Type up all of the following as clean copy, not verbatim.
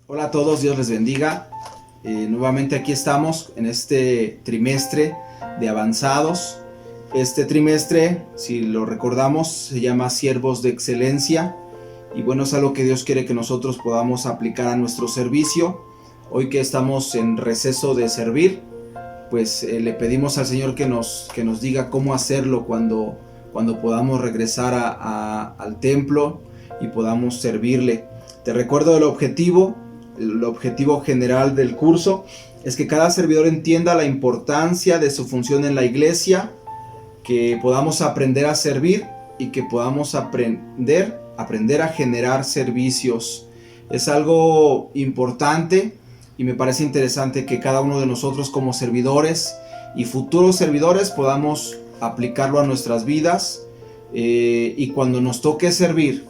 Hola a todos, Dios les bendiga. Nuevamente aquí estamos en este trimestre de avanzados. Este trimestre, si lo recordamos, se llama Siervos de Excelencia. Y bueno, es algo que Dios quiere que nosotros podamos aplicar a nuestro servicio. Hoy que estamos en receso de servir, pues le pedimos al Señor que nos diga cómo hacerlo cuando podamos regresar al templo y podamos servirle. Te recuerdo el objetivo general del curso es que cada servidor entienda la importancia de su función en la iglesia, que podamos aprender a servir y que podamos aprender a generar servicios. Es algo importante y me parece interesante que cada uno de nosotros como servidores y futuros servidores podamos aplicarlo a nuestras vidas, y cuando nos toque servir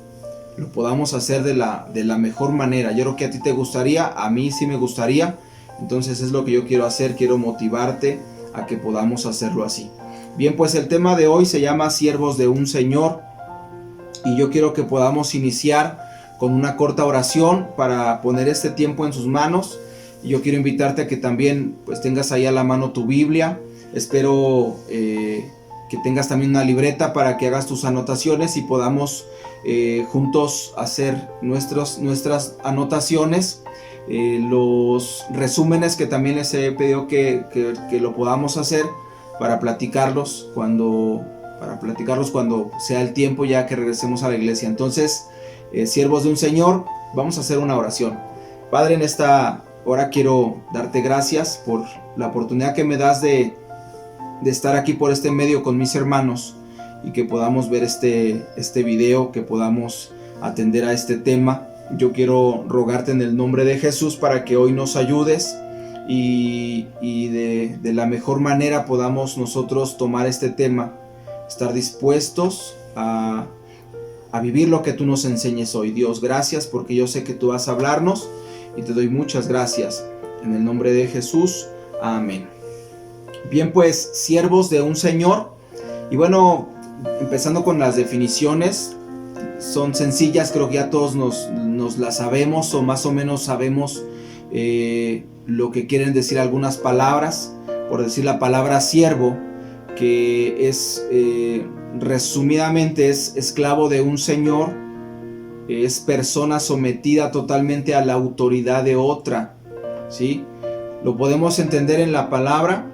lo podamos hacer de la mejor manera. Yo creo que a ti te gustaría, a mí sí me gustaría. Entonces es lo que yo quiero hacer, quiero motivarte a que podamos hacerlo así. Bien, pues el tema de hoy se llama Siervos de un Señor, y yo quiero que podamos iniciar con una corta oración para poner este tiempo en sus manos. Y yo quiero invitarte a que también pues tengas ahí a la mano tu Biblia. Espero que tengas también una libreta para que hagas tus anotaciones y podamos juntos hacer nuestras anotaciones, los resúmenes que también les he pedido que lo podamos hacer para platicarlos cuando sea el tiempo ya que regresemos a la iglesia. Entonces, siervos de un Señor, vamos a hacer una oración. Padre, en esta hora quiero darte gracias por la oportunidad que me das de estar aquí por este medio con mis hermanos y que podamos ver este video, que podamos atender a este tema. Yo quiero rogarte en el nombre de Jesús para que hoy nos ayudes y de la mejor manera podamos nosotros tomar este tema, estar dispuestos a vivir lo que tú nos enseñes hoy. Dios, gracias porque yo sé que tú vas a hablarnos y te doy muchas gracias. En el nombre de Jesús, amén. Bien, pues, siervos de un Señor. Y bueno, empezando con las definiciones, son sencillas, creo que ya todos nos las sabemos o más o menos sabemos lo que quieren decir algunas palabras. Por decir la palabra siervo, que es resumidamente es esclavo de un señor, es persona sometida totalmente a la autoridad de otra, ¿sí? Lo podemos entender en la palabra,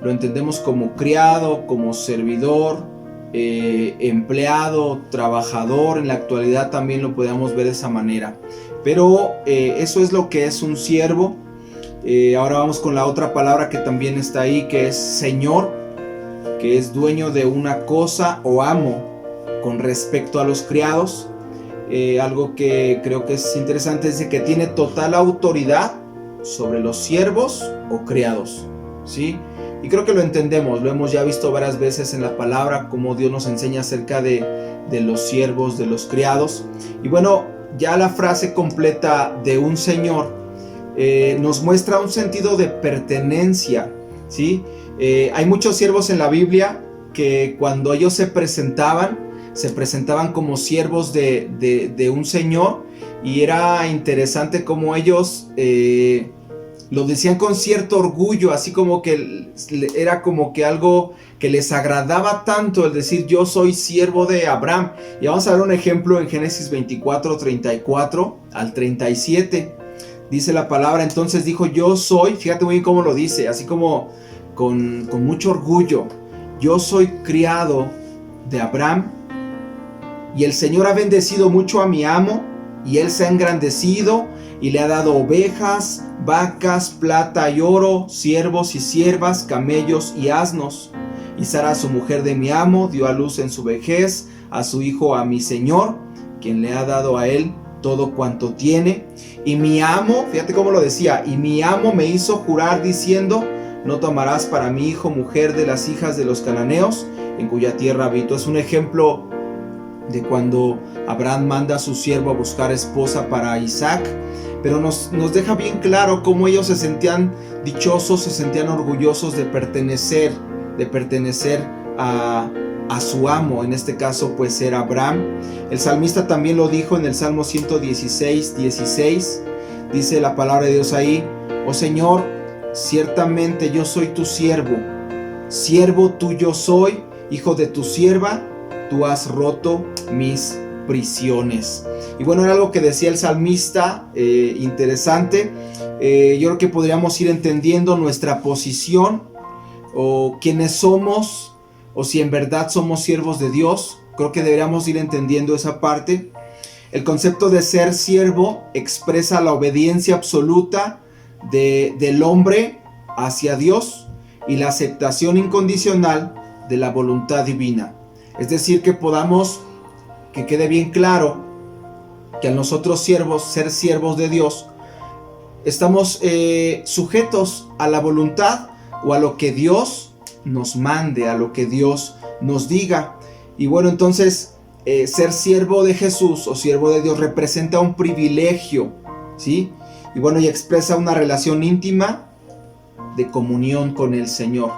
lo entendemos como criado, como servidor, empleado, trabajador. En la actualidad también lo podemos ver de esa manera, pero eso es lo que es un siervo. Ahora vamos con la otra palabra que también está ahí, que es señor, que es dueño de una cosa o amo con respecto a los criados. Algo que creo que es interesante es de que tiene total autoridad sobre los siervos o criados, ¿sí? Y creo que lo entendemos, lo hemos ya visto varias veces en la palabra, cómo Dios nos enseña acerca de los siervos, de los criados. Y bueno, ya la frase completa de un señor nos muestra un sentido de pertenencia, ¿sí? Hay muchos siervos en la Biblia que cuando ellos se presentaban como siervos de un señor, y era interesante cómo ellos lo decían con cierto orgullo, así como que era como que algo que les agradaba tanto el decir yo soy siervo de Abraham. Y vamos a ver un ejemplo en Génesis 24, 34 al 37. Dice la palabra: entonces dijo, yo soy, fíjate muy bien cómo lo dice, así como con mucho orgullo, yo soy criado de Abraham, y el Señor ha bendecido mucho a mi amo, y él se ha engrandecido y le ha dado ovejas, vacas, plata y oro, siervos y siervas, camellos y asnos. Y Sara, su mujer de mi amo, dio a luz en su vejez a su hijo, a mi señor, quien le ha dado a él todo cuanto tiene. Y mi amo, fíjate cómo lo decía, y mi amo me hizo jurar diciendo, no tomarás para mi hijo mujer de las hijas de los cananeos, en cuya tierra habito. Es un ejemplo de cuando Abraham manda a su siervo a buscar esposa para Isaac, pero nos deja bien claro cómo ellos se sentían dichosos, se sentían orgullosos de pertenecer de pertenecer a su amo, en este caso pues era Abraham. El salmista también lo dijo en el Salmo 116:16, dice la palabra de Dios ahí: oh Señor, ciertamente yo soy tu siervo tuyo soy, hijo de tu sierva, tú has roto mis prisiones. Y bueno, era algo que decía el salmista, interesante. Yo creo que podríamos ir entendiendo nuestra posición, o quiénes somos, o si en verdad somos siervos de Dios. Creo que deberíamos ir entendiendo esa parte. El concepto de ser siervo expresa la obediencia absoluta del hombre hacia Dios y la aceptación incondicional de la voluntad divina. Es decir, que quede bien claro que a nosotros ser siervos de Dios, estamos sujetos a la voluntad o a lo que Dios nos mande, a lo que Dios nos diga. Y bueno, entonces ser siervo de Jesús o siervo de Dios representa un privilegio, ¿sí? Y bueno, y expresa una relación íntima de comunión con el Señor.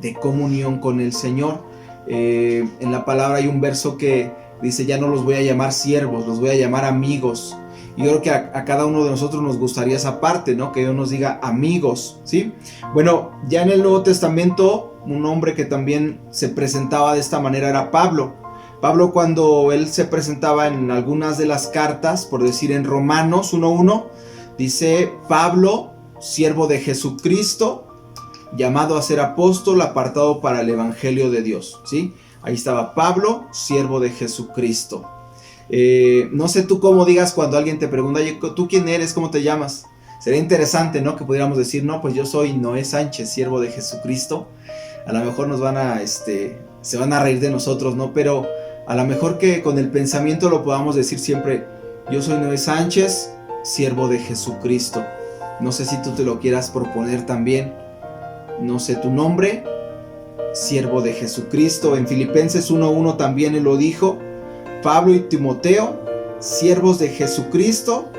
De comunión con el Señor. En la palabra hay un verso que dice: ya no los voy a llamar siervos, los voy a llamar amigos. Y yo creo que a cada uno de nosotros nos gustaría esa parte, ¿no? Que Dios nos diga amigos, ¿sí? Bueno, ya en el Nuevo Testamento, un hombre que también se presentaba de esta manera era Pablo. Pablo, cuando él se presentaba en algunas de las cartas, por decir en Romanos 1:1, dice: Pablo, siervo de Jesucristo, llamado a ser apóstol, apartado para el evangelio de Dios, ¿sí? Ahí estaba Pablo, siervo de Jesucristo. No sé tú cómo digas cuando alguien te pregunta: oye, ¿tú quién eres? ¿Cómo te llamas? Sería interesante, ¿no? Que pudiéramos decir: no, pues yo soy Noé Sánchez, siervo de Jesucristo. A lo mejor se van a reír de nosotros, ¿no? Pero a lo mejor que con el pensamiento lo podamos decir siempre: yo soy Noé Sánchez, siervo de Jesucristo. No sé si tú te lo quieras proponer también. No sé tu nombre, siervo de Jesucristo. En Filipenses 1:1 también él lo dijo: Pablo y Timoteo, siervos de Jesucristo,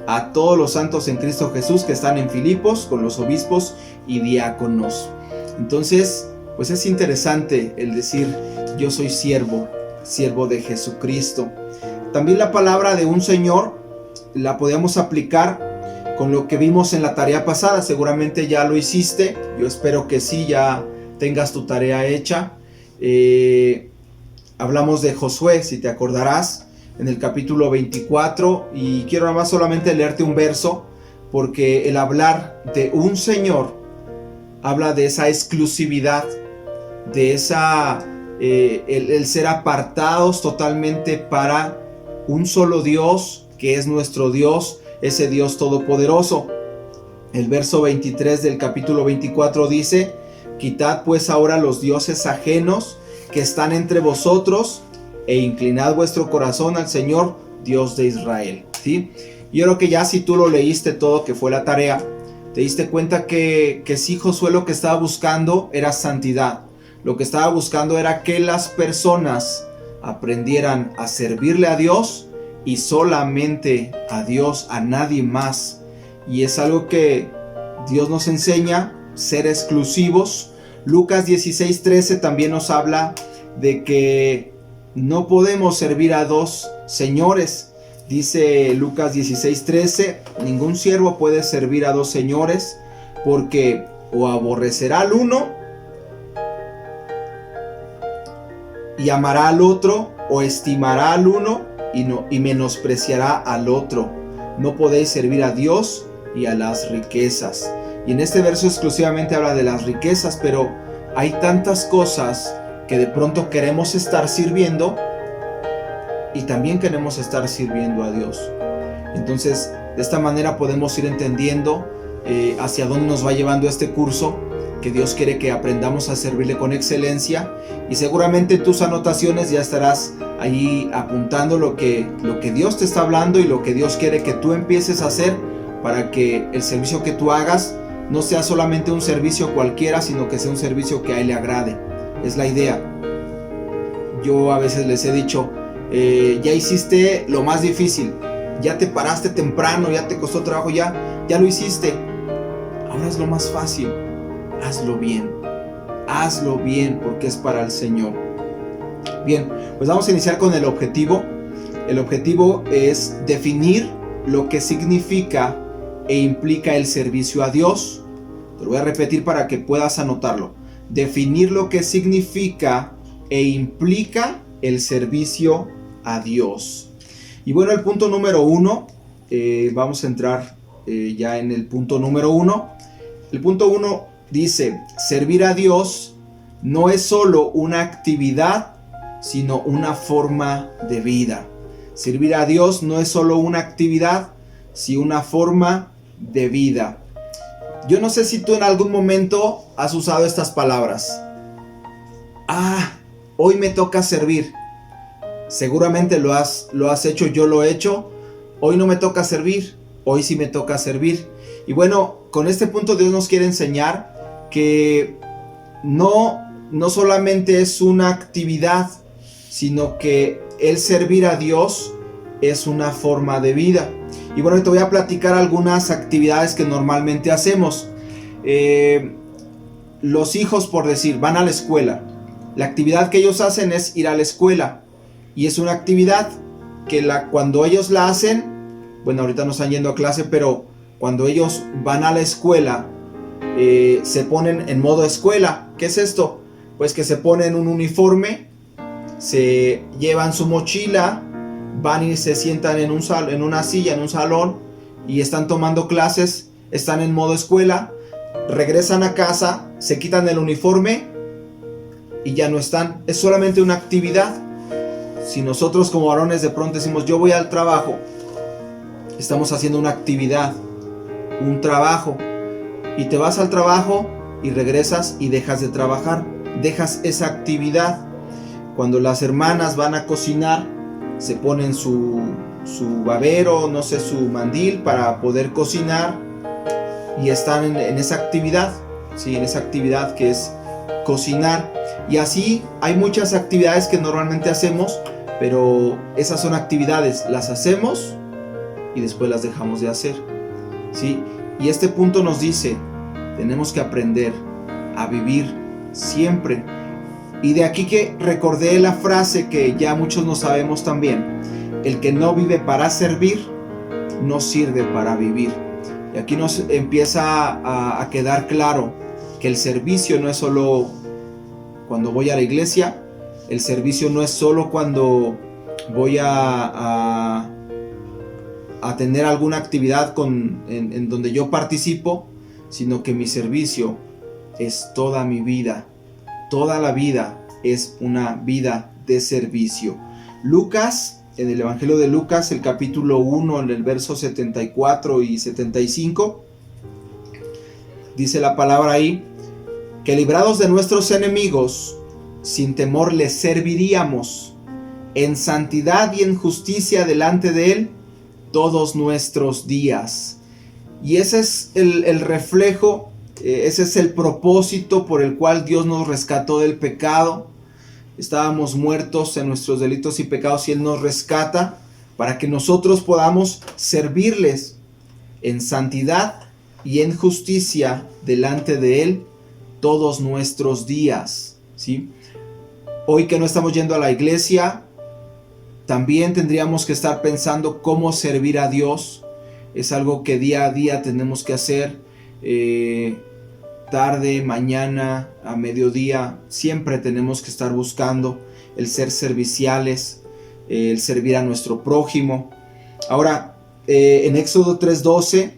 a todos los santos en Cristo Jesús que están en Filipos, con los obispos y diáconos. Entonces, pues es interesante el decir: yo soy siervo de Jesucristo. También la palabra de un Señor la podemos aplicar con lo que vimos en la tarea pasada. Seguramente ya lo hiciste, yo espero que sí, ya tengas tu tarea hecha. Hablamos de Josué, si te acordarás, en el capítulo 24, y quiero nada más solamente leerte un verso, porque el hablar de un Señor habla de esa exclusividad, de el ser apartados totalmente para un solo Dios, que es nuestro Dios, ese Dios todopoderoso. El verso 23 del capítulo 24 dice: quitad pues ahora los dioses ajenos que están entre vosotros, e inclinad vuestro corazón al Señor, Dios de Israel, ¿sí? Yo creo que ya si tú lo leíste todo, que fue la tarea, te diste cuenta que sí, Josué lo que estaba buscando era santidad. Lo que estaba buscando era que las personas aprendieran a servirle a Dios y solamente a Dios, a nadie más. Y es algo que Dios nos enseña, ser exclusivos. Lucas 16:13 también nos habla de que no podemos servir a dos señores. Dice Lucas 16:13: ningún siervo puede servir a dos señores, porque o aborrecerá al uno y amará al otro, o estimará al uno y menospreciará al otro. No podéis servir a Dios y a las riquezas. Y en este verso exclusivamente habla de las riquezas, pero hay tantas cosas que de pronto queremos estar sirviendo y también queremos estar sirviendo a Dios. Entonces, de esta manera podemos ir entendiendo hacia dónde nos va llevando este curso, que Dios quiere que aprendamos a servirle con excelencia. Y seguramente en tus anotaciones ya estarás ahí apuntando lo que Dios te está hablando y lo que Dios quiere que tú empieces a hacer, para que el servicio que tú hagas no sea solamente un servicio cualquiera, sino que sea un servicio que a Él le agrade. Es la idea. Yo a veces les he dicho: ya hiciste lo más difícil, ya te paraste temprano, ya te costó trabajo, ya lo hiciste. Ahora es lo más fácil, hazlo bien. hazlo bien porque es para el Señor. Bien, pues vamos a iniciar con el objetivo. El objetivo es definir lo que significa e implica el servicio a Dios. Te lo voy a repetir para que puedas anotarlo. Definir lo que significa e implica el servicio a Dios. Y bueno, el punto número 1, vamos a entrar ya en el punto número 1. El punto 1 dice, servir a Dios no es solo una actividad, sino una forma de vida. Servir a Dios no es solo una actividad, sino una forma de vida. Yo no sé si tú en algún momento has usado estas palabras. Hoy me toca servir. Seguramente lo has hecho, yo lo he hecho. Hoy no me toca servir, hoy sí me toca servir. Y bueno, con este punto Dios nos quiere enseñar que no solamente es una actividad, sino que el servir a Dios es una forma de vida. Y bueno, te voy a platicar algunas actividades que normalmente hacemos. Los hijos, por decir, van a la escuela. La actividad que ellos hacen es ir a la escuela. Y es una actividad que cuando ellos la hacen, bueno, ahorita no están yendo a clase, pero cuando ellos van a la escuela, se ponen en modo escuela. ¿Qué es esto? Pues que se ponen un uniforme, se llevan su mochila, van y se sientan en una silla, en un salón, y están tomando clases, están en modo escuela, regresan a casa, se quitan el uniforme y ya no están. Es solamente una actividad. Si nosotros como varones de pronto decimos yo voy al trabajo, estamos haciendo una actividad, un trabajo, y te vas al trabajo y regresas y dejas de trabajar, dejas esa actividad. Cuando las hermanas van a cocinar, se ponen su babero, no sé, su mandil para poder cocinar y están en esa actividad, sí, en esa actividad que es cocinar. Y así hay muchas actividades que normalmente hacemos, pero esas son actividades, las hacemos y después las dejamos de hacer, ¿sí? Y este punto nos dice, tenemos que aprender a vivir siempre. Y de aquí que recordé la frase que ya muchos no sabemos también, el que no vive para servir, no sirve para vivir. Y aquí nos empieza a quedar claro que el servicio no es solo cuando voy a la iglesia, el servicio no es solo cuando voy a tener alguna actividad en donde yo participo, sino que mi servicio es toda mi vida. Toda la vida es una vida de servicio. Lucas, en el Evangelio de Lucas, el capítulo 1, en el verso 74 y 75, dice la palabra ahí, que librados de nuestros enemigos, sin temor les serviríamos, en santidad y en justicia delante de Él, todos nuestros días. Y ese es el reflejo, ese es el propósito por el cual Dios nos rescató del pecado. Estábamos muertos en nuestros delitos y pecados y Él nos rescata para que nosotros podamos servirles en santidad y en justicia delante de Él todos nuestros días, ¿sí? Hoy que no estamos yendo a la iglesia, también tendríamos que estar pensando cómo servir a Dios. Es algo que día a día tenemos que hacer, tarde, mañana, a mediodía. Siempre tenemos que estar buscando el ser serviciales, el servir a nuestro prójimo. Ahora, en Éxodo 3:12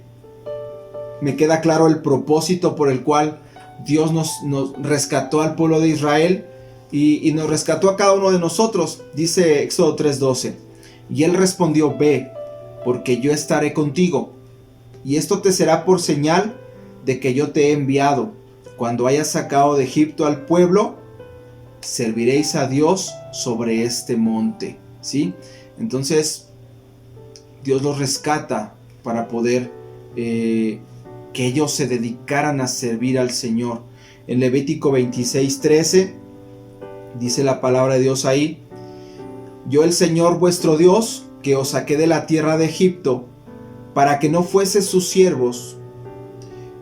me queda claro el propósito por el cual Dios nos rescató al pueblo de Israel y nos rescató a cada uno de nosotros. Dice Éxodo 3:12, y Él respondió, ve, porque yo estaré contigo, y esto te será por señal de que yo te he enviado. Cuando hayas sacado de Egipto al pueblo, serviréis a Dios sobre este monte, ¿sí? Entonces, Dios los rescata para poder que ellos se dedicaran a servir al Señor. En Levítico 26:13 dice la palabra de Dios ahí, yo el Señor vuestro Dios, que os saqué de la tierra de Egipto, para que no fueseis sus siervos,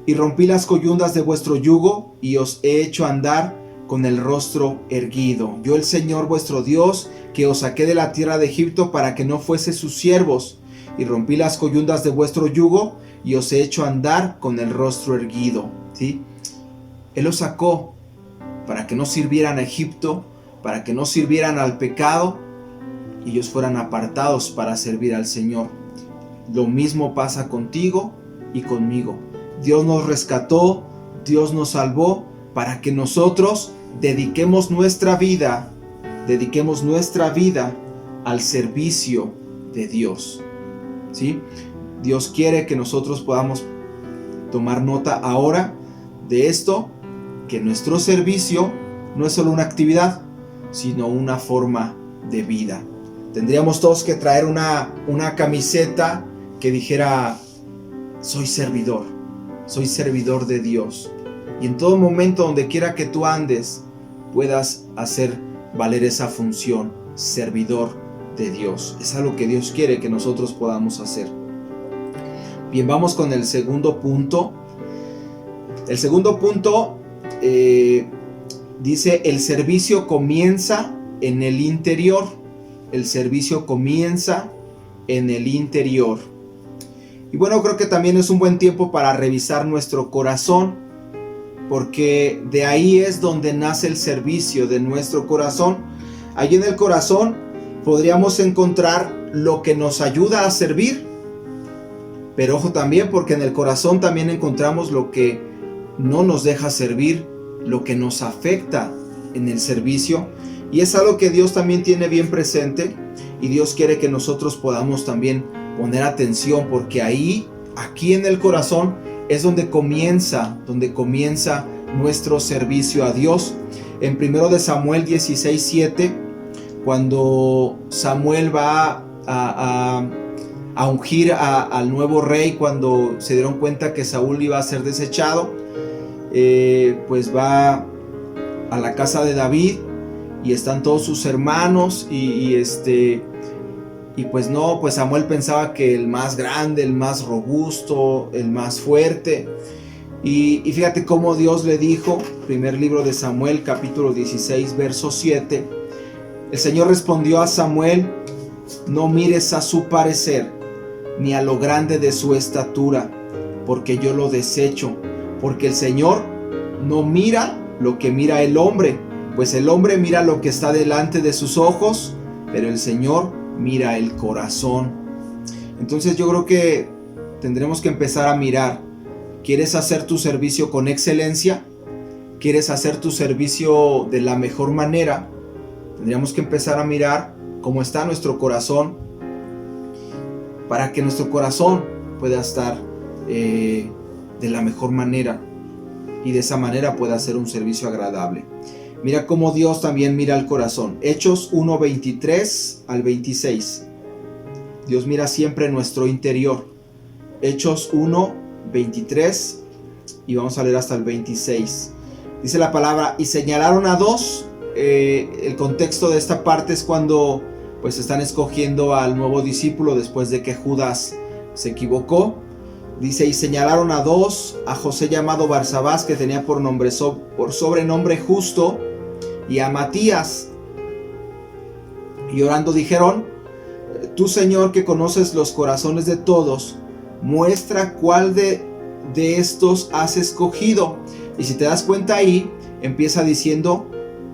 y rompí las coyundas de vuestro yugo, y os he hecho andar con el rostro erguido. Yo, el Señor vuestro Dios, que os saqué de la tierra de Egipto para que no fuese sus siervos, y rompí las coyundas de vuestro yugo, y os he hecho andar con el rostro erguido. ¿Sí? Él los sacó para que no sirvieran a Egipto, para que no sirvieran al pecado, y ellos fueran apartados para servir al Señor. Lo mismo pasa contigo y conmigo. Dios nos rescató, Dios nos salvó, para que nosotros dediquemos nuestra vida al servicio de Dios. ¿Sí? Dios quiere que nosotros podamos tomar nota ahora de esto, que nuestro servicio no es solo una actividad, sino una forma de vida. Tendríamos todos que traer una camiseta que dijera: soy servidor de Dios. Y en todo momento, donde quiera que tú andes, puedas hacer valer esa función, servidor de Dios. Es algo que Dios quiere que nosotros podamos hacer. Bien, vamos con el segundo punto. El segundo punto dice: el servicio comienza en el interior. El servicio comienza en el interior. Y bueno, creo que también es un buen tiempo para revisar nuestro corazón, porque de ahí es donde nace el servicio, de nuestro corazón. Allí en el corazón podríamos encontrar lo que nos ayuda a servir, pero ojo también, porque en el corazón también encontramos lo que no nos deja servir, lo que nos afecta en el servicio. Y es algo que Dios también tiene bien presente, y Dios quiere que nosotros podamos también poner atención, porque aquí en el corazón es donde comienza nuestro servicio a Dios. En 1 Samuel 16:7, cuando Samuel va a ungir al nuevo rey, cuando se dieron cuenta que Saúl iba a ser desechado, pues va a la casa de David, y están todos sus hermanos, y pues no, pues Samuel pensaba que el más grande, el más robusto, el más fuerte. Y fíjate cómo Dios le dijo, primer libro de Samuel, capítulo 16, verso 7. El Señor respondió a Samuel: no mires a su parecer, ni a lo grande de su estatura, porque yo lo desecho. Porque el Señor no mira lo que mira el hombre, pues el hombre mira lo que está delante de sus ojos, pero el Señor mira el corazón. Entonces yo creo que tendremos que empezar a mirar: ¿quieres hacer tu servicio con excelencia? ¿Quieres hacer tu servicio de la mejor manera? Tendríamos que empezar a mirar cómo está nuestro corazón, para que nuestro corazón pueda estar de la mejor manera, y de esa manera pueda hacer un servicio agradable. Mira cómo Dios también mira el corazón. Hechos 1:23 al 26. Dios mira siempre nuestro interior. Hechos 1:23, y vamos a leer hasta el 26. Dice la palabra: y señalaron a dos. El contexto de esta parte es cuando pues están escogiendo al nuevo discípulo después de que Judas se equivocó. Dice: y señalaron a dos, a José llamado Barsabás, que tenía por sobrenombre Justo, y a Matías. Y orando dijeron: tú, Señor, que conoces los corazones de todos, muestra cuál de estos has escogido. Y si te das cuenta, ahí empieza diciendo: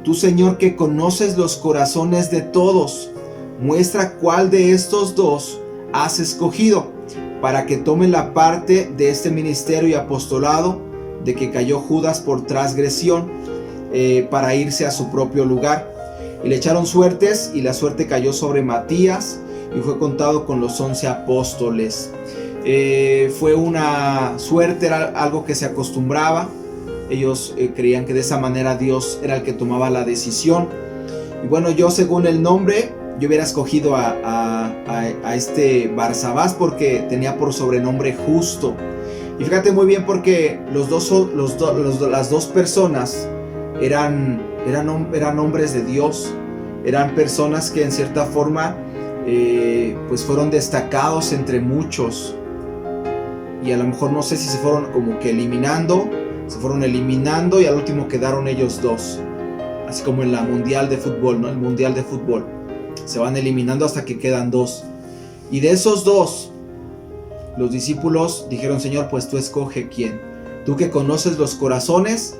tú, Señor, que conoces los corazones de todos, muestra cuál de estos dos has escogido, para que tomen la parte de este ministerio y apostolado de que cayó Judas por transgresión, para irse a su propio lugar. Y le echaron suertes, y la suerte cayó sobre Matías, y fue contado con los 11 apóstoles. Fue una suerte, era algo que se acostumbraba. Ellos creían que de esa manera Dios era el que tomaba la decisión. Y bueno, yo, según el nombre, yo hubiera escogido a este Barsabás, porque tenía por sobrenombre Justo. Y fíjate muy bien, porque las dos personas eran hombres de Dios, eran personas que en cierta forma pues fueron destacados entre muchos. y a lo mejor no sé si se fueron como que eliminando y al último quedaron ellos dos, así como en la mundial de fútbol, ¿no? El mundial de fútbol, se van eliminando hasta que quedan dos, y de esos dos los discípulos dijeron: Señor, pues tú escoge quién, tú que conoces los corazones,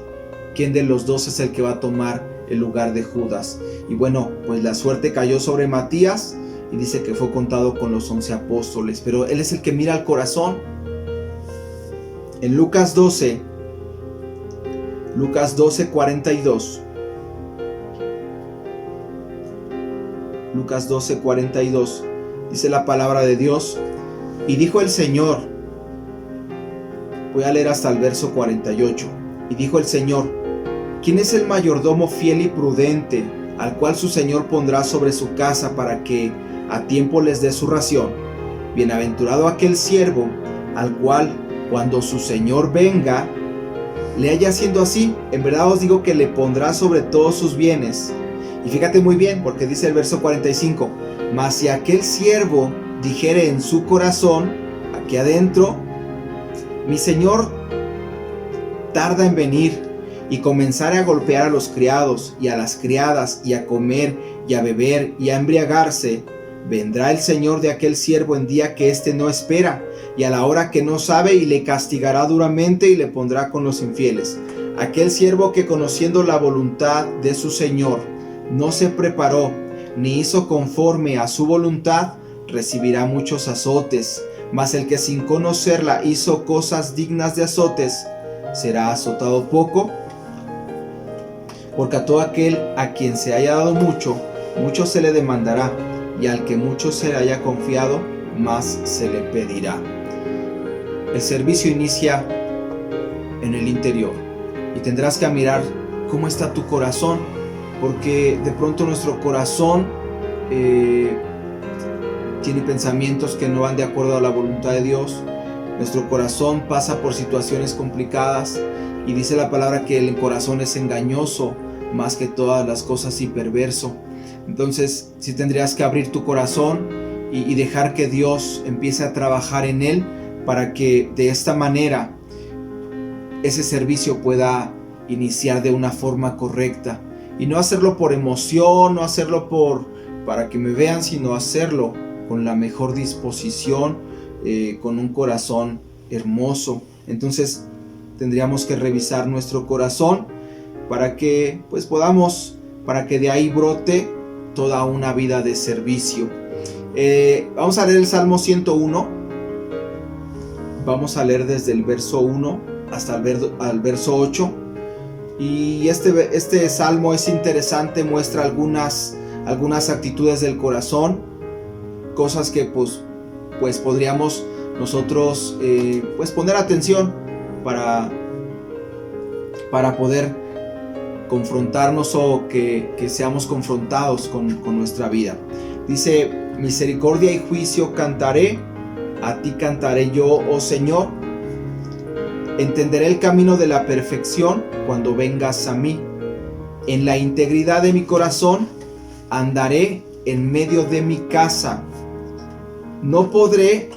quién de los dos es el que va a tomar el lugar de Judas. Y bueno, pues la suerte cayó sobre Matías y dice que fue contado con los 11 apóstoles, pero él es el que mira al corazón. En Lucas 12:42, Lucas 12:42, dice la palabra de Dios: y dijo el Señor, voy a leer hasta el verso 48, y dijo el Señor: ¿quién es el mayordomo fiel y prudente, al cual su Señor pondrá sobre su casa para que a tiempo les dé su ración? Bienaventurado aquel siervo, al cual cuando su Señor venga, le haya haciendo así. En verdad os digo que le pondrá sobre todos sus bienes. Y fíjate muy bien, porque dice el verso 45, mas si aquel siervo dijere en su corazón, aquí adentro, mi Señor tarda en venir, y comenzare a golpear a los criados y a las criadas, y a comer y a beber y a embriagarse, vendrá el Señor de aquel siervo en día que éste no espera, y a la hora que no sabe, y le castigará duramente, y le pondrá con los infieles. Aquel siervo que, conociendo la voluntad de su Señor, no se preparó, ni hizo conforme a su voluntad, recibirá muchos azotes. Mas el que sin conocerla hizo cosas dignas de azotes, será azotado poco. Porque a todo aquel a quien se haya dado mucho, mucho se le demandará, y al que mucho se le haya confiado, más se le pedirá. El servicio inicia en el interior, y tendrás que mirar cómo está tu corazón, porque de pronto nuestro corazón tiene pensamientos que no van de acuerdo a la voluntad de Dios. Nuestro corazón pasa por situaciones complicadas, y dice la palabra que el corazón es engañoso más que todas las cosas y perverso. Entonces sí tendrías que abrir tu corazón y dejar que Dios empiece a trabajar en él, para que de esta manera ese servicio pueda iniciar de una forma correcta, y no hacerlo por emoción, no hacerlo para que me vean, sino hacerlo con la mejor disposición, con un corazón hermoso. Entonces tendríamos que revisar nuestro corazón para que para que de ahí brote toda una vida de servicio. Vamos a leer el Salmo 101. Vamos a leer desde el verso 1 hasta el verso 8. Y este salmo es interesante, muestra algunas actitudes del corazón, cosas que pues podríamos nosotros poner atención para poder confrontarnos, o que seamos confrontados con nuestra vida. Dice: misericordia y juicio cantaré, a ti cantaré yo, oh Señor. Entenderé el camino de la perfección cuando vengas a mí. En la integridad de mi corazón andaré en medio de mi casa. No pondré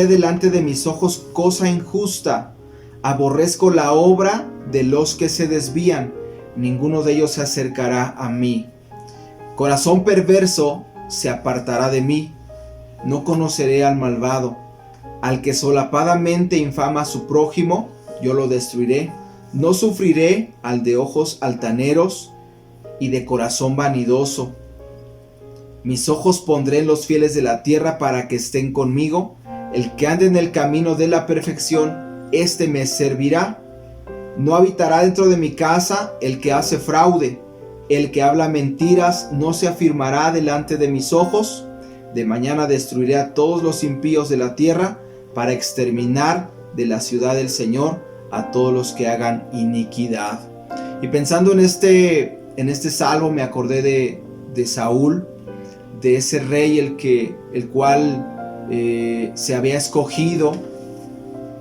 delante de mis ojos cosa injusta. Aborrezco la obra de los que se desvían, ninguno de ellos se acercará a mí. Corazón perverso se apartará de mí, no conoceré al malvado. Al que solapadamente infama a su prójimo, yo lo destruiré. No sufriré al de ojos altaneros y de corazón vanidoso. Mis ojos pondré en los fieles de la tierra para que estén conmigo. El que ande en el camino de la perfección, éste me servirá. No habitará dentro de mi casa el que hace fraude. El que habla mentiras no se afirmará delante de mis ojos. De mañana destruiré a todos los impíos de la tierra, para exterminar de la ciudad del Señor a todos los que hagan iniquidad. Y pensando en este salmo, me acordé de Saúl, de ese rey el cual se había escogido,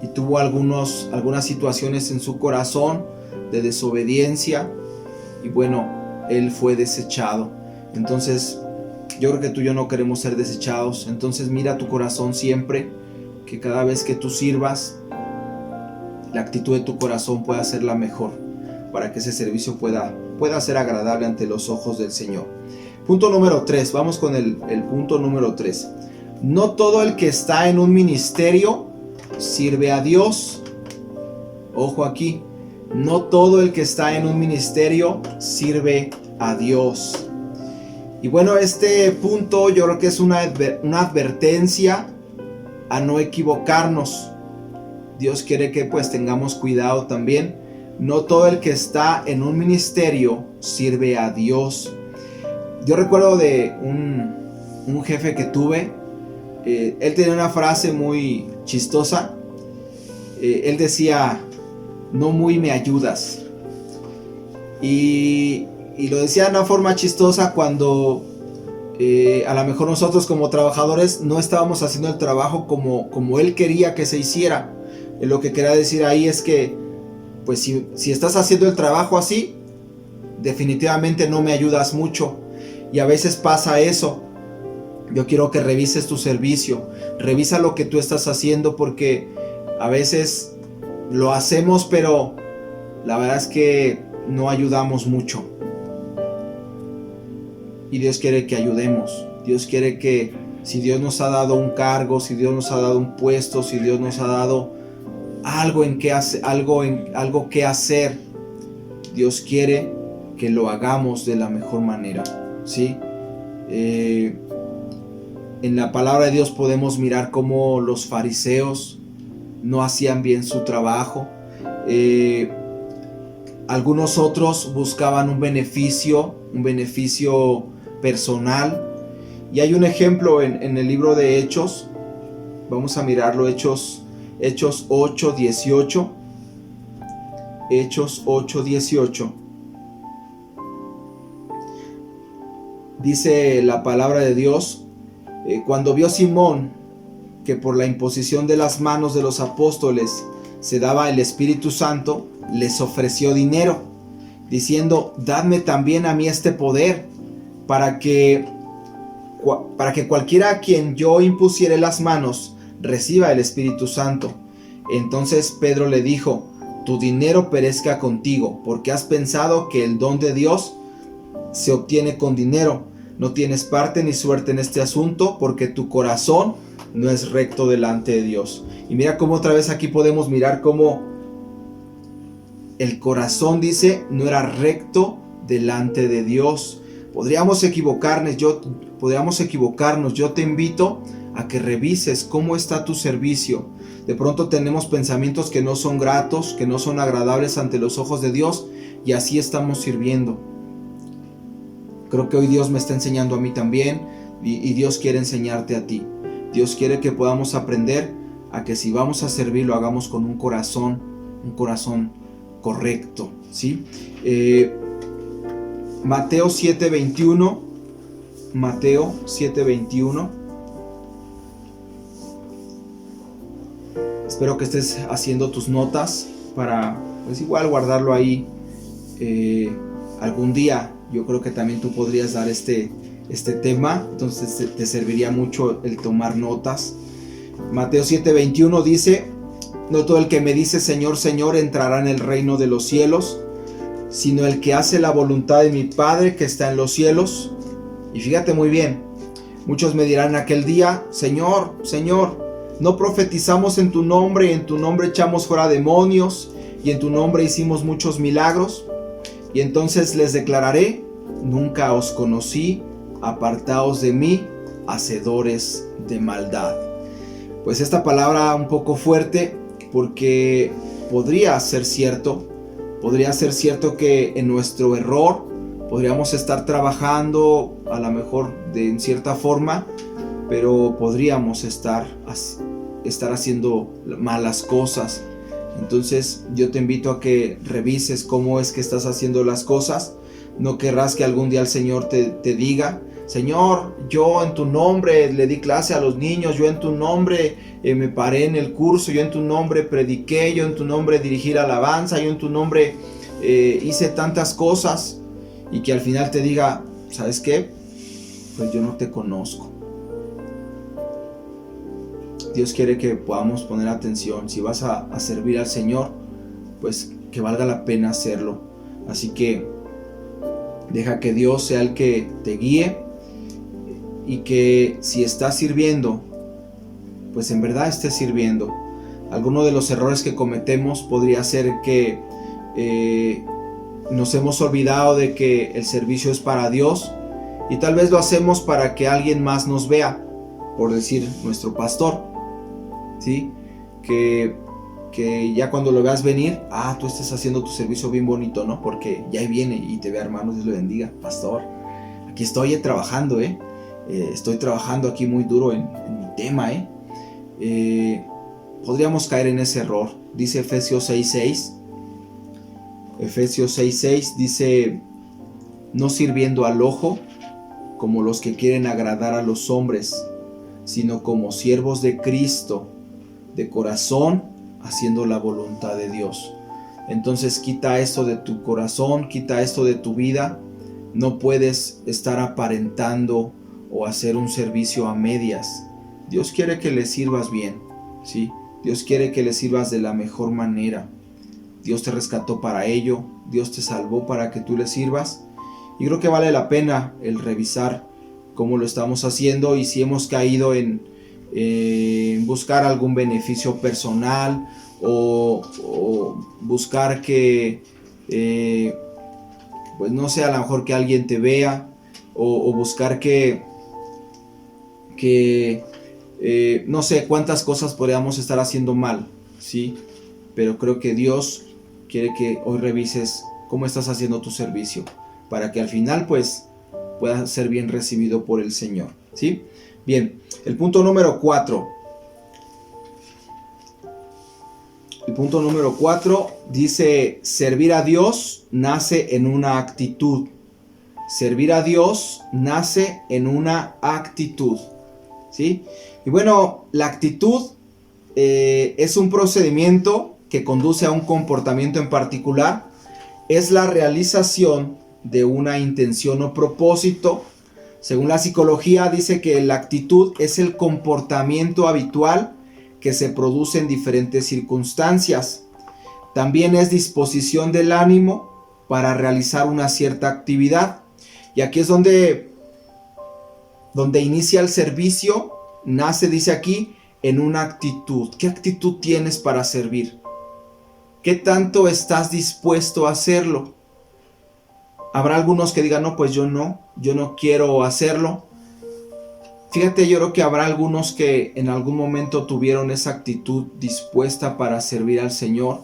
y tuvo algunas situaciones en su corazón de desobediencia, y bueno, él fue desechado. Entonces yo creo que tú y yo no queremos ser desechados. Entonces mira tu corazón siempre, que cada vez que tú sirvas, la actitud de tu corazón pueda ser la mejor, para que ese servicio pueda ser agradable ante los ojos del Señor. Punto número 3, vamos con el punto número 3. No todo el que está en un ministerio sirve a Dios. Ojo aquí, no todo el que está en un ministerio sirve a Dios. Y bueno, este punto yo creo que es una advertencia a no equivocarnos. Dios quiere que pues tengamos cuidado también. No todo el que está en un ministerio sirve a Dios. Yo recuerdo de un jefe que tuve. Él tenía una frase muy chistosa. Él decía: no muy me ayudas. Y lo decía de una forma chistosa cuando a lo mejor nosotros como trabajadores no estábamos haciendo el trabajo como él quería que se hiciera. Lo que quería decir ahí es que pues si estás haciendo el trabajo así, definitivamente no me ayudas mucho. Y a veces pasa eso. Yo quiero que revises tu servicio, revisa lo que tú estás haciendo, porque a veces lo hacemos, pero la verdad es que no ayudamos mucho. Y Dios quiere que ayudemos. Dios quiere que, si Dios nos ha dado un cargo, si Dios nos ha dado un puesto, si Dios nos ha dado algo que hacer, Dios quiere que lo hagamos de la mejor manera, ¿sí? En la palabra de Dios podemos mirar cómo los fariseos no hacían bien su trabajo. Algunos otros buscaban un beneficio personal. Y hay un ejemplo en el libro de Hechos. Vamos a mirarlo, Hechos 8:18. Hechos 8:18. Dice la palabra de Dios: cuando vio Simón que por la imposición de las manos de los apóstoles se daba el Espíritu Santo, les ofreció dinero, diciendo: dadme también a mí este poder, para que cualquiera a quien yo impusiere las manos reciba el Espíritu Santo. Entonces Pedro le dijo: tu dinero perezca contigo, porque has pensado que el don de Dios se obtiene con dinero. No tienes parte ni suerte en este asunto, porque tu corazón no es recto delante de Dios. Y mira cómo otra vez aquí podemos mirar cómo el corazón, dice, no era recto delante de Dios. Podríamos equivocarnos. Yo te invito a que revises cómo está tu servicio. De pronto tenemos pensamientos que no son gratos, que no son agradables ante los ojos de Dios, y así estamos sirviendo. Creo que hoy Dios me está enseñando a mí también, y Dios quiere enseñarte a ti. Dios quiere que podamos aprender a que si vamos a servir, lo hagamos con un corazón correcto, ¿sí? Mateo 7:21. Mateo 7:21. Espero que estés haciendo tus notas para, pues igual, guardarlo ahí algún día. Yo creo que también tú podrías dar este tema, entonces te serviría mucho el tomar notas. Mateo 7:21 dice: no todo el que me dice Señor, Señor entrará en el reino de los cielos, sino el que hace la voluntad de mi Padre que está en los cielos. Y fíjate muy bien, muchos me dirán en aquel día: Señor, Señor, no profetizamos en tu nombre, y en tu nombre echamos fuera demonios, y en tu nombre hicimos muchos milagros. Y entonces les declararé: nunca os conocí, apartaos de mí, hacedores de maldad. Pues esta palabra un poco fuerte, porque podría ser cierto que en nuestro error podríamos estar trabajando a lo mejor en cierta forma, pero podríamos estar haciendo malas cosas. Entonces yo te invito a que revises cómo es que estás haciendo las cosas. No querrás que algún día el Señor te diga: Señor, yo en tu nombre le di clase a los niños, yo en tu nombre me paré en el curso, yo en tu nombre prediqué, yo en tu nombre dirigí la alabanza, yo en tu nombre hice tantas cosas, y que al final te diga: ¿sabes qué? Pues yo no te conozco. Dios quiere que podamos poner atención. Si vas a servir al Señor, pues que valga la pena hacerlo. Así que deja que Dios sea el que te guíe, y que si estás sirviendo, pues en verdad estés sirviendo. Alguno de los errores que cometemos podría ser que nos hemos olvidado de que el servicio es para Dios, y tal vez lo hacemos para que alguien más nos vea, por decir nuestro pastor, ¿sí? Que ya cuando lo veas venir, tú estás haciendo tu servicio bien bonito, ¿no? Porque ya viene y te ve, hermano, Dios le bendiga, pastor, aquí estoy trabajando, estoy trabajando aquí muy duro en mi tema, podríamos caer en ese error. Dice Efesios 6:6, Efesios 6:6 dice: no sirviendo al ojo como los que quieren agradar a los hombres, sino como siervos de Cristo, de corazón, haciendo la voluntad de Dios. Entonces quita esto de tu corazón, quita esto de tu vida. No puedes estar aparentando o hacer un servicio a medias. Dios quiere que le sirvas bien, ¿sí? Dios quiere que le sirvas de la mejor manera. Dios te rescató para ello, Dios te salvó para que tú le sirvas. Y creo que vale la pena el revisar cómo lo estamos haciendo, y si hemos caído en buscar algún beneficio personal, o buscar que pues no sé, a lo mejor que alguien te vea, o buscar que no sé cuántas cosas podríamos estar haciendo mal, ¿sí? Pero creo que Dios quiere que hoy revises cómo estás haciendo tu servicio, para que al final pues pueda ser bien recibido por el Señor, ¿sí? Bien, el punto número 4. El punto número 4 dice: servir a Dios nace en una actitud. Servir a Dios nace en una actitud, ¿sí? Y bueno, la actitud es un procedimiento que conduce a un comportamiento en particular. Es la realización de una intención o propósito. Según la psicología, dice que la actitud es el comportamiento habitual que se produce en diferentes circunstancias. También es disposición del ánimo para realizar una cierta actividad. Y aquí es donde inicia el servicio. Nace, dice aquí, en una actitud. ¿Qué actitud tienes para servir? ¿Qué tanto estás dispuesto a hacerlo? Habrá algunos que digan: no, pues yo no quiero hacerlo. Fíjate, yo creo que habrá algunos que en algún momento tuvieron esa actitud dispuesta para servir al Señor,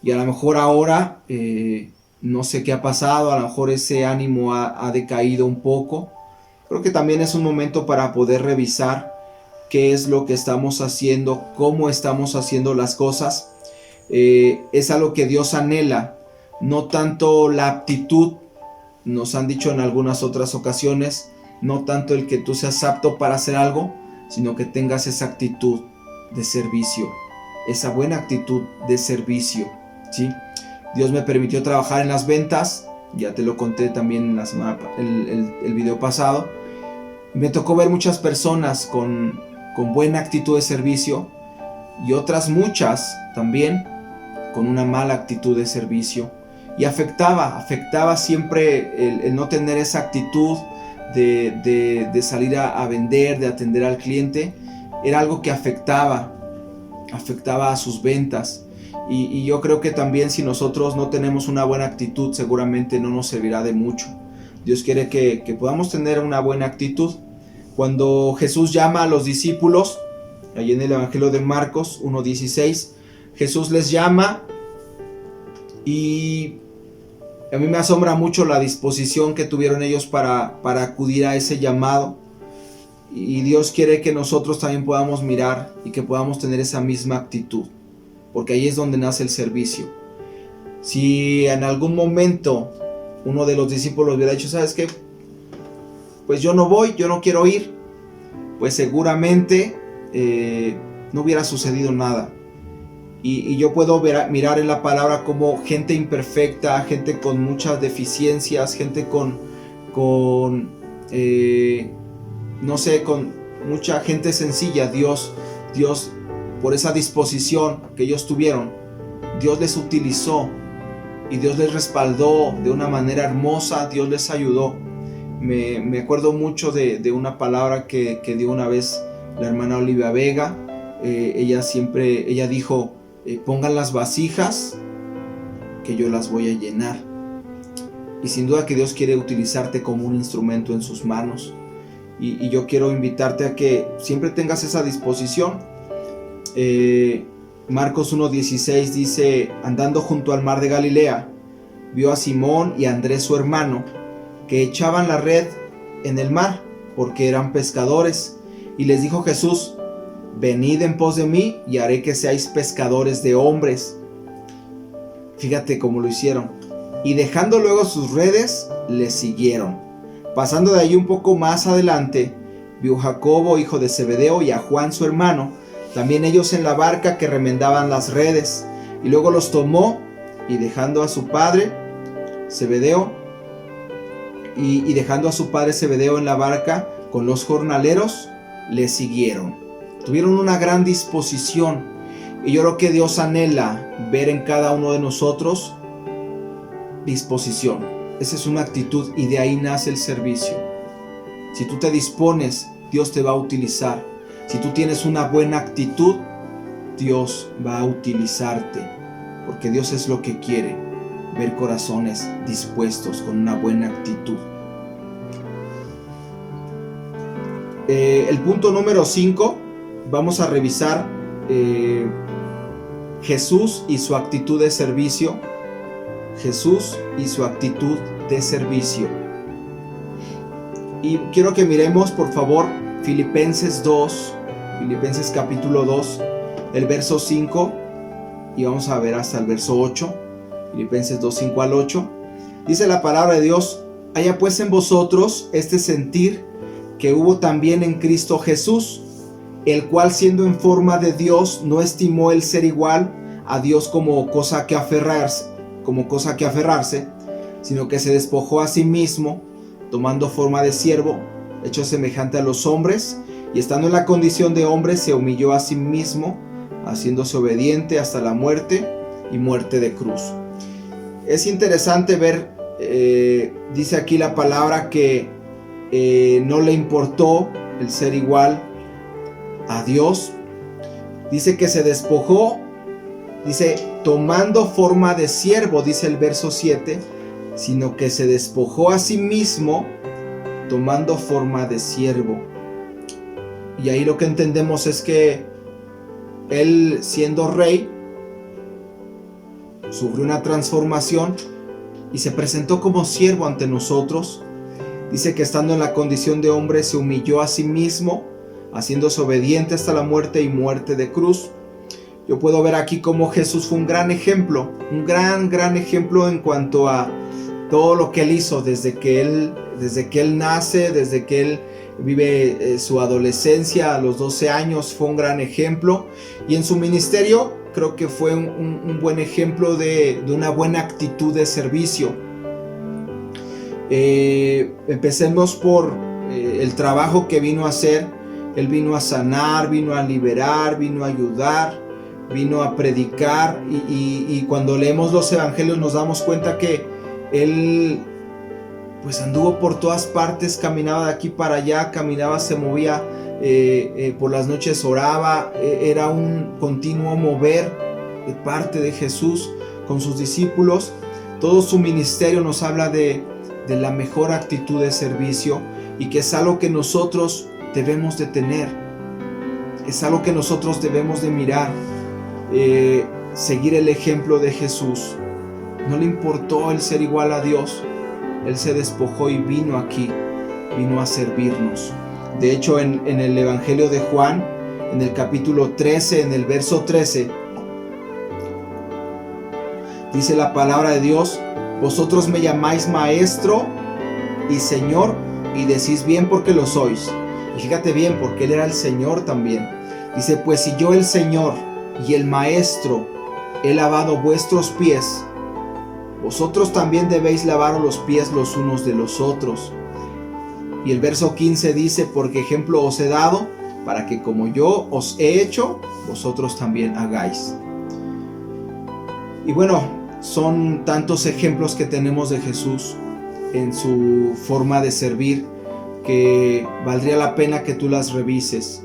y a lo mejor ahora no sé qué ha pasado, a lo mejor ese ánimo ha decaído un poco. Creo que también es un momento para poder revisar qué es lo que estamos haciendo, cómo estamos haciendo las cosas. Es algo que Dios anhela, no tanto la aptitud. Nos han dicho en algunas otras ocasiones, no tanto el que tú seas apto para hacer algo, sino que tengas esa actitud de servicio, esa buena actitud de servicio, ¿sí? Dios me permitió trabajar en las ventas, ya te lo conté también en la semana, el video pasado. Me tocó ver muchas personas con buena actitud de servicio, y otras muchas también con una mala actitud de servicio. Y afectaba siempre el no tener esa actitud de salir a vender, de atender al cliente. Era algo que afectaba a sus ventas. Y yo creo que también, si nosotros no tenemos una buena actitud, seguramente no nos servirá de mucho. Dios quiere que podamos tener una buena actitud. Cuando Jesús llama a los discípulos, allí en el Evangelio de Marcos 1:16, Jesús les llama, y a mí me asombra mucho la disposición que tuvieron ellos para acudir a ese llamado. Y Dios quiere que nosotros también podamos mirar y que podamos tener esa misma actitud, porque ahí es donde nace el servicio. Si en algún momento uno de los discípulos hubiera dicho: ¿sabes qué? Pues yo no voy, yo no quiero ir, pues seguramente no hubiera sucedido nada. Y yo puedo mirar en la palabra como gente imperfecta, gente con muchas deficiencias, gente con mucha gente sencilla. Dios Dios, por esa disposición que ellos tuvieron, Dios les utilizó y Dios les respaldó de una manera hermosa. Dios les ayudó. Me acuerdo mucho de una palabra que dio una vez la hermana Olivia Vega. Ella dijo, pongan las vasijas que yo las voy a llenar. Y sin duda que Dios quiere utilizarte como un instrumento en sus manos. Y yo quiero invitarte a que siempre tengas esa disposición. Marcos 1:16 dice, andando junto al mar de Galilea, vio a Simón y a Andrés su hermano, que echaban la red en el mar, porque eran pescadores. Y les dijo Jesús, venid en pos de mí, y haré que seáis pescadores de hombres. Fíjate cómo lo hicieron. Y dejando luego sus redes, les siguieron. Pasando de ahí un poco más adelante, vio a Jacobo, hijo de Zebedeo, y a Juan su hermano, también ellos en la barca que remendaban las redes. Y luego los tomó, y dejando a su padre Zebedeo, y dejando a su padre Zebedeo en la barca con los jornaleros, le siguieron. Tuvieron una gran disposición. Y yo creo que Dios anhela ver en cada uno de nosotros disposición. Esa es una actitud, y de ahí nace el servicio. Si tú te dispones, Dios te va a utilizar. Si tú tienes una buena actitud, Dios va a utilizarte, porque Dios es lo que quiere, ver corazones dispuestos con una buena actitud. El punto número 5, vamos a revisar Jesús y su actitud de servicio. Jesús y su actitud de servicio. Y quiero que miremos, por favor, Filipenses capítulo 2, el verso 5, y vamos a ver hasta el verso 8. Filipenses 2, 5 al 8. Dice la palabra de Dios, haya pues en vosotros este sentir que hubo también en Cristo Jesús, el cual siendo en forma de Dios, no estimó el ser igual a Dios como cosa que aferrarse, sino que se despojó a sí mismo, tomando forma de siervo, hecho semejante a los hombres, y estando en la condición de hombre, se humilló a sí mismo, haciéndose obediente hasta la muerte, y muerte de cruz. Es interesante ver, dice aquí la palabra que no le importó el ser igual a Dios. Dice que se despojó, dice tomando forma de siervo, dice el verso 7, sino que se despojó a sí mismo tomando forma de siervo. Y ahí lo que entendemos es que él, siendo rey, sufrió una transformación y se presentó como siervo ante nosotros. Dice que estando en la condición de hombre se humilló a sí mismo, haciéndose obediente hasta la muerte y muerte de cruz. Yo puedo ver aquí cómo Jesús fue un gran ejemplo, un gran ejemplo en cuanto a todo lo que él hizo desde que él nace, desde que él vive su adolescencia a los 12 años. Fue un gran ejemplo, y en su ministerio creo que fue un buen ejemplo de una buena actitud de servicio. Empecemos por el trabajo que vino a hacer. Él vino a sanar, vino a liberar, vino a ayudar, vino a predicar, y cuando leemos los evangelios nos damos cuenta que él pues anduvo por todas partes, caminaba de aquí para allá, caminaba, se movía, por las noches oraba. Era un continuo mover de parte de Jesús con sus discípulos. Todo su ministerio nos habla de la mejor actitud de servicio, y que es algo que nosotros debemos de tener, es algo que nosotros debemos de mirar, seguir el ejemplo de Jesús. No le importó el ser igual a Dios, él se despojó y vino aquí, vino a servirnos. De hecho, en el Evangelio de Juan, en el capítulo 13, en el verso 13, dice la palabra de Dios, vosotros me llamáis maestro y señor, y decís bien porque lo sois. Y fíjate bien, porque él era el Señor también. Dice, pues si yo, el Señor y el Maestro, he lavado vuestros pies, vosotros también debéis lavar los pies los unos de los otros. Y el verso 15 dice, porque ejemplo os he dado, para que como yo os he hecho, vosotros también hagáis. Y bueno, son tantos ejemplos que tenemos de Jesús en su forma de servir que valdría la pena que tú las revises.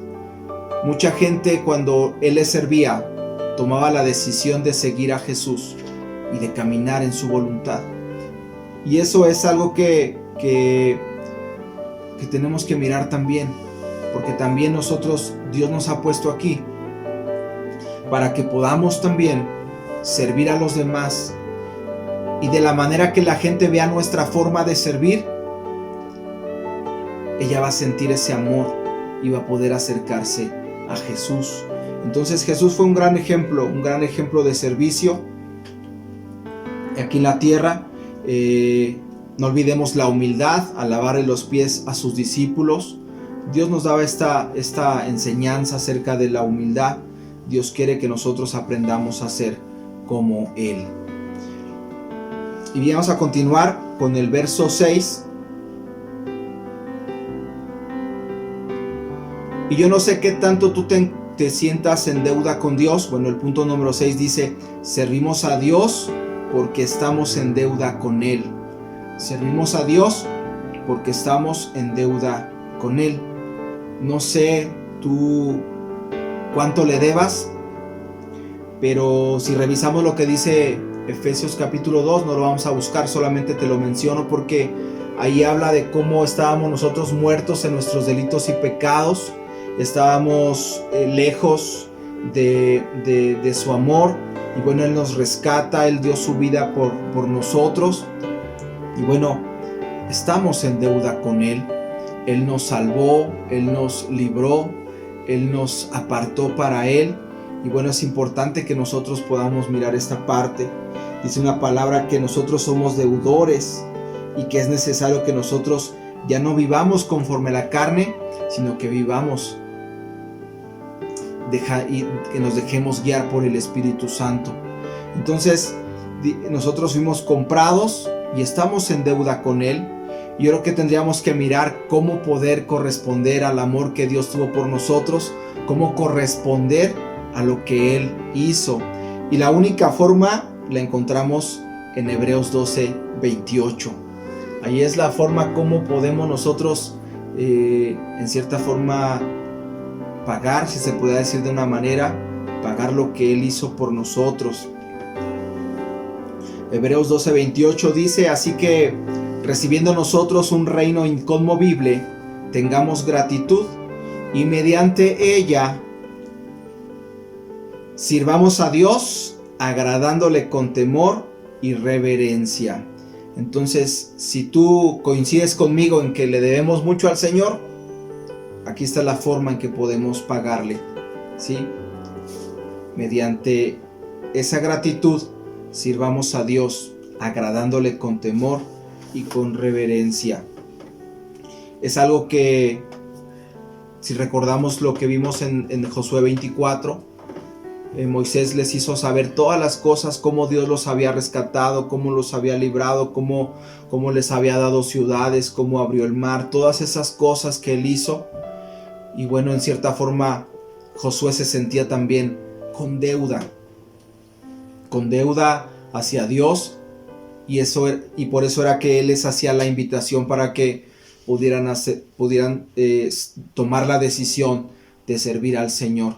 Mucha gente, cuando Él les servía, tomaba la decisión de seguir a Jesús y de caminar en su voluntad. Y eso es algo que tenemos que mirar también, porque también nosotros, Dios nos ha puesto aquí para que podamos también servir a los demás, y de la manera que la gente vea nuestra forma de servir, ella va a sentir ese amor y va a poder acercarse a Jesús. Entonces Jesús fue un gran ejemplo de servicio aquí en la tierra. No olvidemos la humildad al lavarle los pies a sus discípulos. Dios nos daba esta enseñanza acerca de la humildad. Dios quiere que nosotros aprendamos a ser como Él. Y vamos a continuar con el verso 6. Y yo no sé qué tanto tú te sientas en deuda con Dios. Bueno, el punto número 6 dice: servimos a Dios porque estamos en deuda con Él. Servimos a Dios porque estamos en deuda con Él. No sé tú cuánto le debas, pero si revisamos lo que dice Efesios capítulo 2, no lo vamos a buscar, solamente te lo menciono porque ahí habla de cómo estábamos nosotros muertos en nuestros delitos y pecados. Estábamos lejos de su amor, y bueno, Él nos rescata, Él dio su vida por nosotros, y bueno, estamos en deuda con Él. Él nos salvó, Él nos libró, Él nos apartó para Él, y bueno, es importante que nosotros podamos mirar esta parte. Dice una palabra que nosotros somos deudores y que es necesario que nosotros ya no vivamos conforme a la carne, sino que vivamos y que nos dejemos guiar por el Espíritu Santo. Entonces nosotros fuimos comprados y estamos en deuda con Él. Yo creo que tendríamos que mirar cómo poder corresponder al amor que Dios tuvo por nosotros, cómo corresponder a lo que Él hizo. Y la única forma la encontramos en Hebreos 12:28. Ahí es la forma como podemos nosotros en cierta forma pagar, si se puede decir de una manera, pagar lo que Él hizo por nosotros. Hebreos 12:28 dice: así que recibiendo nosotros un reino inconmovible, tengamos gratitud, y mediante ella sirvamos a Dios, agradándole con temor y reverencia. Entonces, si tú coincides conmigo en que le debemos mucho al Señor, aquí está la forma en que podemos pagarle, ¿sí? Mediante esa gratitud, sirvamos a Dios, agradándole con temor y con reverencia. Es algo que, si recordamos lo que vimos en Josué 24, Moisés les hizo saber todas las cosas, cómo Dios los había rescatado, cómo los había librado, cómo les había dado ciudades, cómo abrió el mar, todas esas cosas que Él hizo. Y bueno, en cierta forma, Josué se sentía también con deuda hacia Dios, y por eso era que Él les hacía la invitación para que pudieran tomar la decisión de servir al Señor.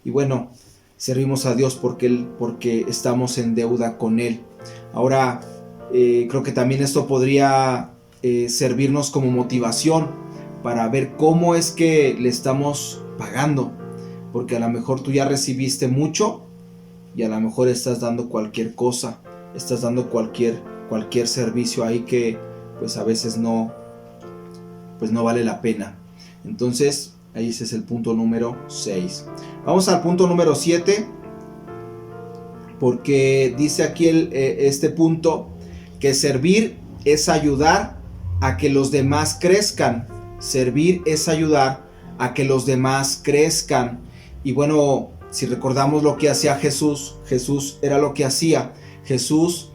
Y bueno, servimos a Dios porque estamos en deuda con Él. Ahora, creo que también esto podría servirnos como motivación para ver cómo es que le estamos pagando, porque a lo mejor tú ya recibiste mucho y a lo mejor estás dando cualquier cosa, estás dando cualquier servicio ahí que pues a veces no vale la pena. Entonces ahí ese es el punto número 6. Vamos al punto número 7, porque dice aquí este punto que servir es ayudar a que los demás crezcan. Servir es ayudar a que los demás crezcan. Y bueno, si recordamos lo que hacía Jesús era lo que hacía. Jesús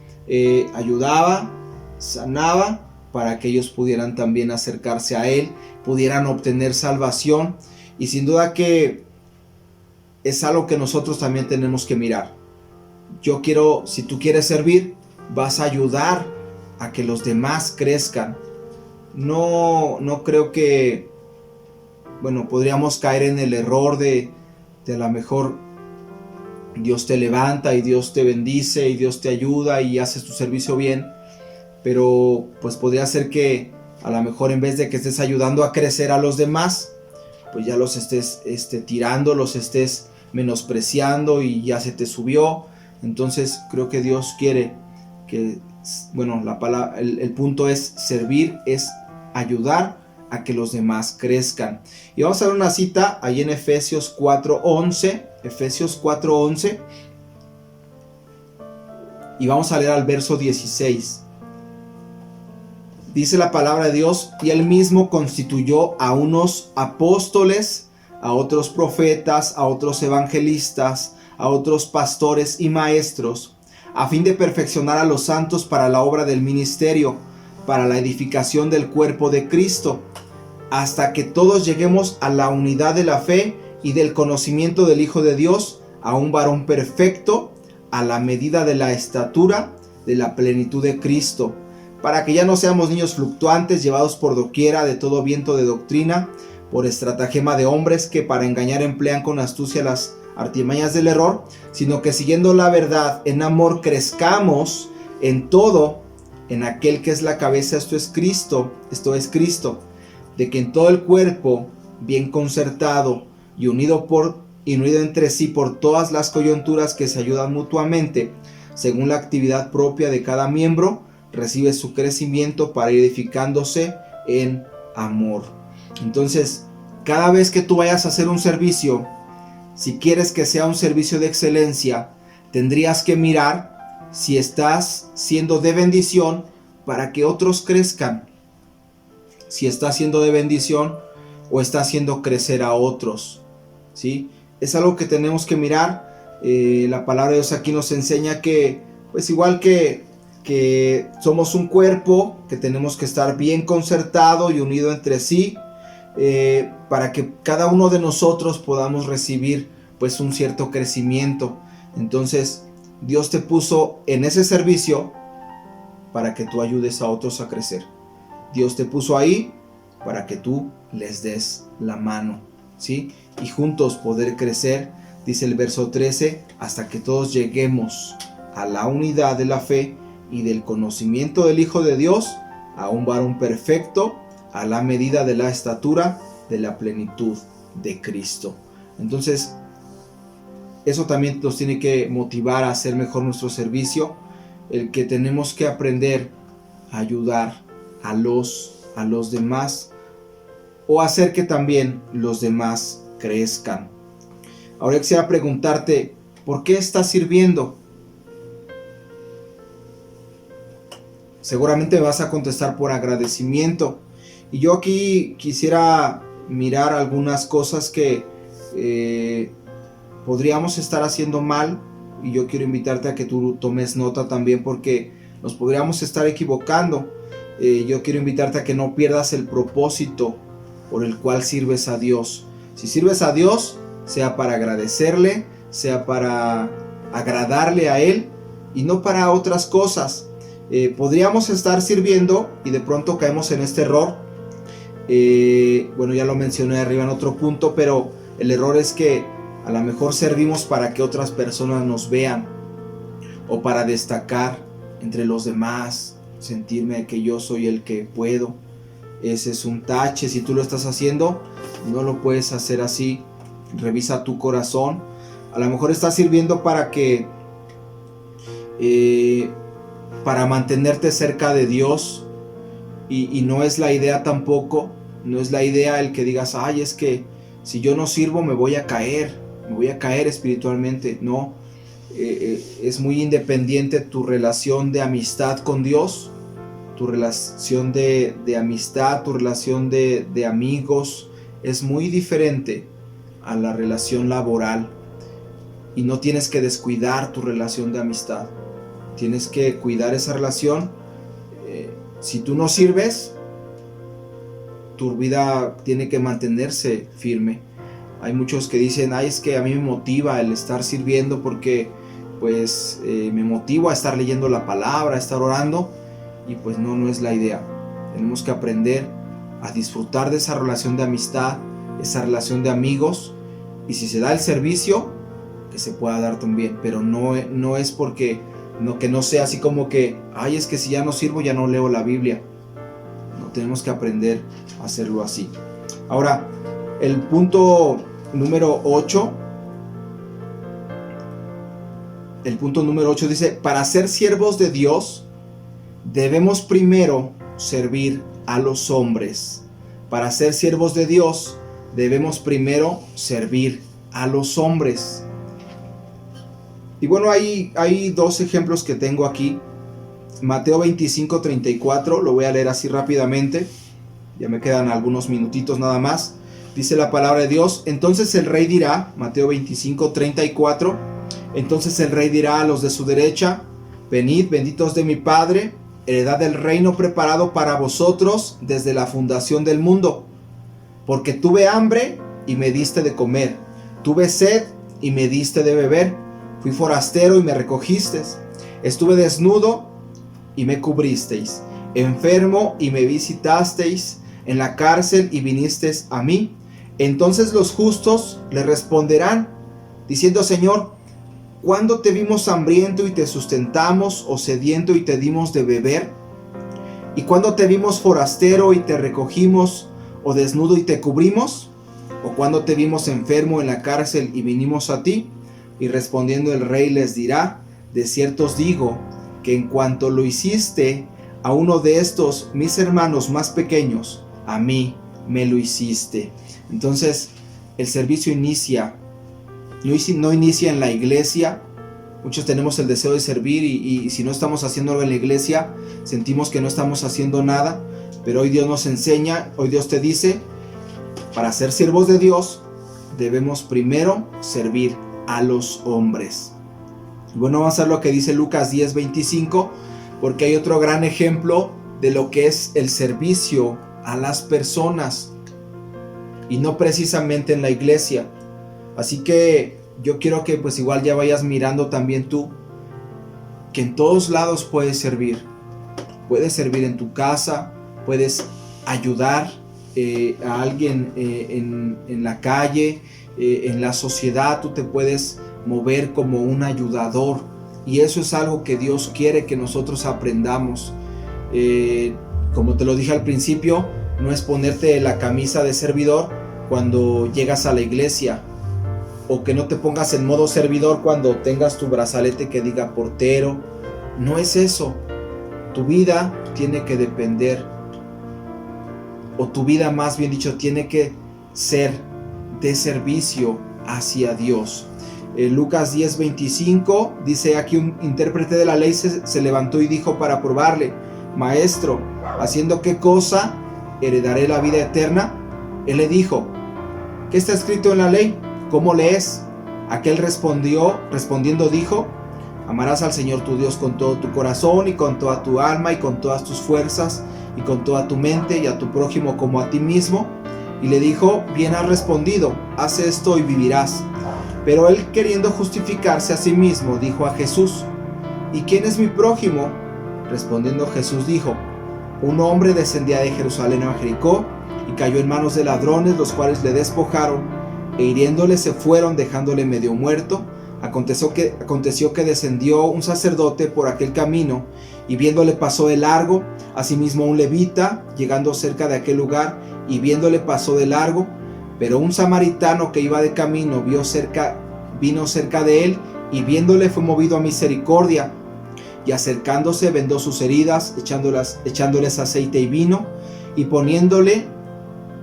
ayudaba, sanaba, para que ellos pudieran también acercarse a Él, pudieran obtener salvación. Y sin duda que es algo que nosotros también tenemos que mirar. Si tú quieres servir, vas a ayudar a que los demás crezcan. No creo que, podríamos caer en el error de a lo mejor Dios te levanta y Dios te bendice y Dios te ayuda y haces tu servicio bien, pero pues podría ser que a lo mejor en vez de que estés ayudando a crecer a los demás, pues ya los estés tirando, los estés menospreciando y ya se te subió. Entonces creo que Dios quiere que, el punto es servir, es ayudar a que los demás crezcan. Y vamos a ver una cita ahí en Efesios 4:11, y vamos a leer al verso 16. Dice la palabra de Dios: y él mismo constituyó a unos apóstoles, a otros profetas, a otros evangelistas, a otros pastores y maestros, a fin de perfeccionar a los santos para la obra del ministerio, para la edificación del cuerpo de Cristo, hasta que todos lleguemos a la unidad de la fe y del conocimiento del Hijo de Dios, a un varón perfecto, a la medida de la estatura de la plenitud de Cristo, para que ya no seamos niños fluctuantes, llevados por doquiera de todo viento de doctrina, por estratagema de hombres que para engañar emplean con astucia las artimañas del error, sino que siguiendo la verdad en amor crezcamos en todo en aquel que es la cabeza, esto es Cristo, de que en todo el cuerpo, bien concertado y unido entre sí por todas las coyunturas que se ayudan mutuamente, según la actividad propia de cada miembro, recibe su crecimiento para ir edificándose en amor. Entonces, cada vez que tú vayas a hacer un servicio, si quieres que sea un servicio de excelencia, tendrías que mirar si estás siendo de bendición para que otros crezcan. Si está siendo de bendición o está haciendo crecer a otros, ¿sí? Es algo que tenemos que mirar. La palabra de Dios aquí nos enseña que, pues igual que somos un cuerpo, que tenemos que estar bien concertado y unido entre sí, para que cada uno de nosotros podamos recibir pues un cierto crecimiento. Entonces Dios te puso en ese servicio para que tú ayudes a otros a crecer. Dios te puso ahí para que tú les des la mano, ¿sí? Y juntos poder crecer, dice el verso 13, hasta que todos lleguemos a la unidad de la fe y del conocimiento del Hijo de Dios, a un varón perfecto, a la medida de la estatura de la plenitud de Cristo. Entonces, eso también nos tiene que motivar a hacer mejor nuestro servicio, el que tenemos que aprender a ayudar a los demás, o hacer que también los demás crezcan. Ahora quisiera preguntarte, ¿por qué estás sirviendo? Seguramente me vas a contestar por agradecimiento. Y yo aquí quisiera mirar algunas cosas que podríamos estar haciendo mal, y yo quiero invitarte a que tú tomes nota también, porque nos podríamos estar equivocando. Yo quiero invitarte a que no pierdas el propósito por el cual sirves a Dios. Si sirves a Dios, sea para agradecerle, sea para agradarle a Él y no para otras cosas. Podríamos estar sirviendo y de pronto caemos en este error. Ya lo mencioné arriba en otro punto, pero el error es que a lo mejor servimos para que otras personas nos vean, o para destacar entre los demás, sentirme que yo soy el que puedo. Ese es un tache. Si tú lo estás haciendo, no lo puedes hacer así. Revisa tu corazón. A lo mejor estás sirviendo para mantenerte cerca de Dios, y no es la idea tampoco. No es la idea el que digas, ay, es que si yo no sirvo me voy a caer espiritualmente. No, es muy independiente tu relación de amistad con Dios, tu relación de amistad, tu relación de amigos, es muy diferente a la relación laboral, y no tienes que descuidar tu relación de amistad, tienes que cuidar esa relación. Si tú no sirves, tu vida tiene que mantenerse firme. Hay muchos que dicen, ay, es que a mí me motiva el estar sirviendo porque pues me motivo a estar leyendo la palabra, a estar orando, y pues no es la idea. Tenemos que aprender a disfrutar de esa relación de amistad, esa relación de amigos, y si se da el servicio, que se pueda dar también, pero no es porque que no sea así como que, ay, es que si ya no sirvo ya no leo la Biblia. No, tenemos que aprender a hacerlo así. Ahora, el punto número 8. El punto número 8 dice, para ser siervos de Dios, debemos primero servir a los hombres. Para ser siervos de Dios, debemos primero servir a los hombres. Y bueno, hay dos ejemplos que tengo aquí. Mateo 25:34, lo voy a leer así rápidamente. Ya me quedan algunos minutitos nada más. Dice la palabra de Dios, entonces el rey dirá, Mateo 25:34, entonces el rey dirá a los de su derecha, venid, benditos de mi Padre, heredad del reino preparado para vosotros desde la fundación del mundo. Porque tuve hambre y me diste de comer, tuve sed y me diste de beber, fui forastero y me recogisteis, estuve desnudo y me cubristeis, enfermo y me visitasteis, en la cárcel y vinisteis a mí. Entonces los justos le responderán, diciendo, Señor, ¿cuándo te vimos hambriento y te sustentamos, o sediento y te dimos de beber? ¿Y cuándo te vimos forastero y te recogimos, o desnudo y te cubrimos? ¿O cuándo te vimos enfermo en la cárcel y vinimos a ti? Y respondiendo el rey les dirá, de cierto os digo, que en cuanto lo hiciste a uno de estos mis hermanos más pequeños, a mí me lo hiciste. Entonces el servicio no inicia en la iglesia. Muchos tenemos el deseo de servir y si no estamos haciendo algo en la iglesia, sentimos que no estamos haciendo nada. Pero hoy Dios nos enseña, hoy Dios te dice, para ser siervos de Dios, debemos primero servir a los hombres. Bueno, vamos a ver lo que dice Lucas 10:25, porque hay otro gran ejemplo de lo que es el servicio a las personas, y no precisamente en la iglesia. Así que yo quiero que pues igual ya vayas mirando también tú, que en todos lados puedes servir. Puedes servir en tu casa, puedes ayudar a alguien en la calle, en la sociedad. Tú te puedes mover como un ayudador, y eso es algo que Dios quiere que nosotros aprendamos. Como te lo dije al principio, no es ponerte la camisa de servidor cuando llegas a la iglesia, o que no te pongas en modo servidor cuando tengas tu brazalete que diga portero. No es eso. Tu vida tiene que depender, o tu vida más bien dicho, tiene que ser de servicio hacia Dios. Lucas 10:25 dice, aquí un intérprete de la ley se levantó y dijo para probarle, Maestro, ¿haciendo qué cosa heredaré la vida eterna? Él le dijo, ¿qué está escrito en la ley? ¿Cómo lees? Aquel respondiendo dijo, amarás al Señor tu Dios con todo tu corazón y con toda tu alma y con todas tus fuerzas y con toda tu mente, y a tu prójimo como a ti mismo. Y le dijo, bien has respondido, haz esto y vivirás. Pero él, queriendo justificarse a sí mismo, dijo a Jesús, ¿y quién es mi prójimo? Respondiendo Jesús dijo, un hombre descendía de Jerusalén a Jericó y cayó en manos de ladrones, los cuales le despojaron e hiriéndole se fueron, dejándole medio muerto. Aconteció que descendió un sacerdote por aquel camino y viéndole pasó de largo. Asimismo un levita, llegando cerca de aquel lugar y viéndole pasó de largo. Pero un samaritano que iba de camino vino cerca de él y viéndole fue movido a misericordia. Y acercándose vendó sus heridas, echándoles aceite y vino, y poniéndole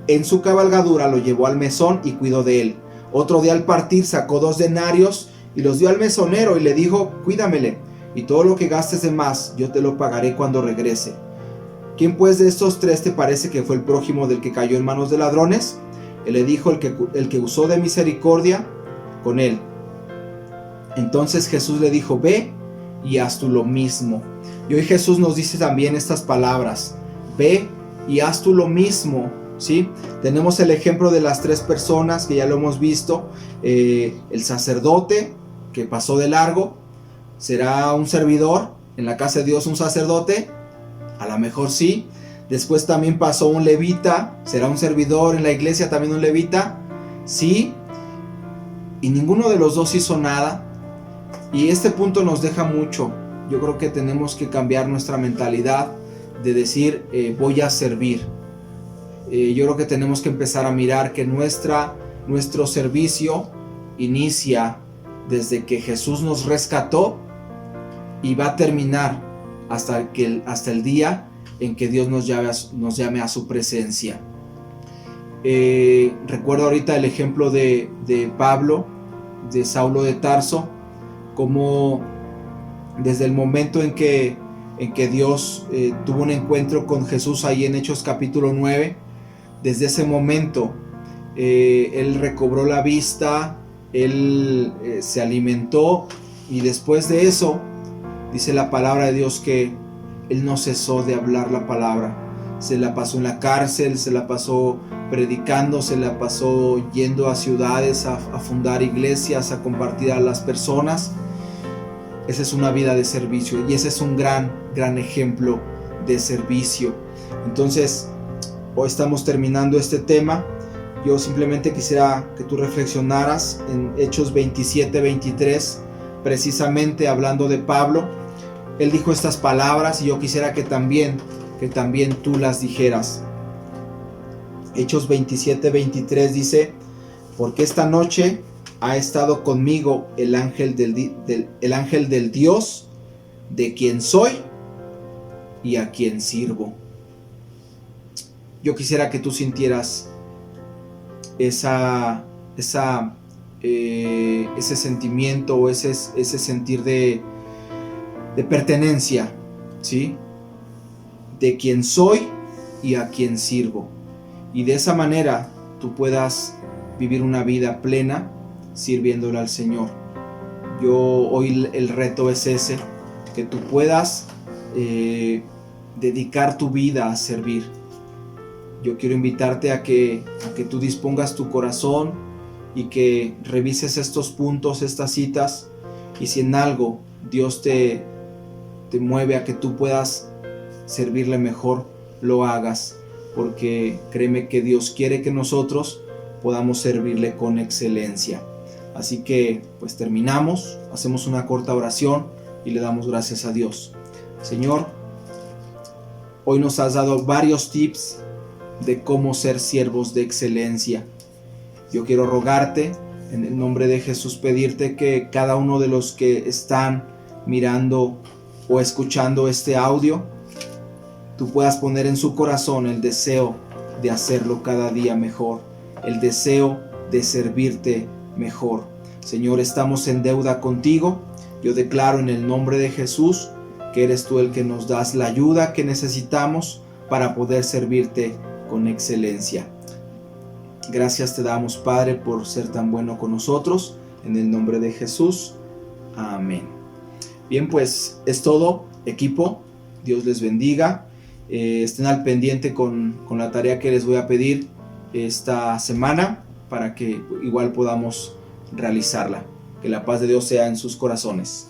en su cabalgadura lo llevó al mesón y cuidó de él. Otro día al partir sacó 2 denarios y los dio al mesonero y le dijo, cuídamele, y todo lo que gastes de más yo te lo pagaré cuando regrese. ¿Quién pues de estos 3 te parece que fue el prójimo del que cayó en manos de ladrones? Él le dijo, el que usó de misericordia con él. Entonces Jesús le dijo, ve y haz tú lo mismo. Y hoy Jesús nos dice también estas palabras, ve y haz tú lo mismo ¿sí? Tenemos el ejemplo de las 3 personas que ya lo hemos visto. El sacerdote que pasó de largo, ¿será un servidor en la casa de Dios un sacerdote? A lo mejor sí. Después también pasó un levita, ¿será un servidor en la iglesia también un levita? Sí. Y ninguno de los dos hizo nada. Y este punto nos deja mucho. Yo creo que tenemos que cambiar nuestra mentalidad de decir voy a servir. Yo creo que tenemos que empezar a mirar que nuestro servicio inicia desde que Jesús nos rescató y va a terminar hasta el día en que Dios nos llame a su presencia. Recuerdo ahorita el ejemplo de Pablo, de Saulo de Tarso, como desde el momento en que Dios tuvo un encuentro con Jesús ahí en Hechos capítulo 9, desde ese momento él recobró la vista, él se alimentó, y después de eso dice la palabra de Dios que él no cesó de hablar la palabra. Se la pasó en la cárcel, se la pasó predicando, se la pasó yendo a ciudades a fundar iglesias, a compartir a las personas. Esa es una vida de servicio y ese es un gran ejemplo de servicio. Entonces, hoy estamos terminando este tema. Yo simplemente quisiera que tú reflexionaras en Hechos 27-23, precisamente hablando de Pablo. Él dijo estas palabras y yo quisiera que también tú las dijeras. Hechos 27-23 dice: porque esta noche ha estado conmigo el ángel del Dios de quien soy y a quien sirvo. Yo quisiera que tú sintieras ese sentimiento o ese sentir de pertenencia, ¿sí? De quien soy y a quien sirvo. Y de esa manera tú puedas vivir una vida plena sirviéndole al Señor. Hoy el reto es ese, que tú puedas dedicar tu vida a servir. Yo quiero invitarte a que tú dispongas tu corazón y que revises estos puntos, estas citas, y si en algo Dios te mueve a que tú puedas servirle mejor, lo hagas, porque créeme que Dios quiere que nosotros podamos servirle con excelencia. Así que pues terminamos, hacemos una corta oración y le damos gracias a Dios. Señor, hoy nos has dado varios tips de cómo ser siervos de excelencia. Yo quiero rogarte, en el nombre de Jesús, pedirte que cada uno de los que están mirando o escuchando este audio, tú puedas poner en su corazón el deseo de hacerlo cada día mejor, el deseo de servirte mejor. Señor, estamos en deuda contigo. Yo declaro en el nombre de Jesús que eres tú el que nos das la ayuda que necesitamos para poder servirte con excelencia. Gracias te damos, Padre, por ser tan bueno con nosotros. En el nombre de Jesús. Amén. Bien, pues es todo, equipo. Dios les bendiga. Estén al pendiente con la tarea que les voy a pedir esta semana para que igual podamos realizarla. Que la paz de Dios sea en sus corazones.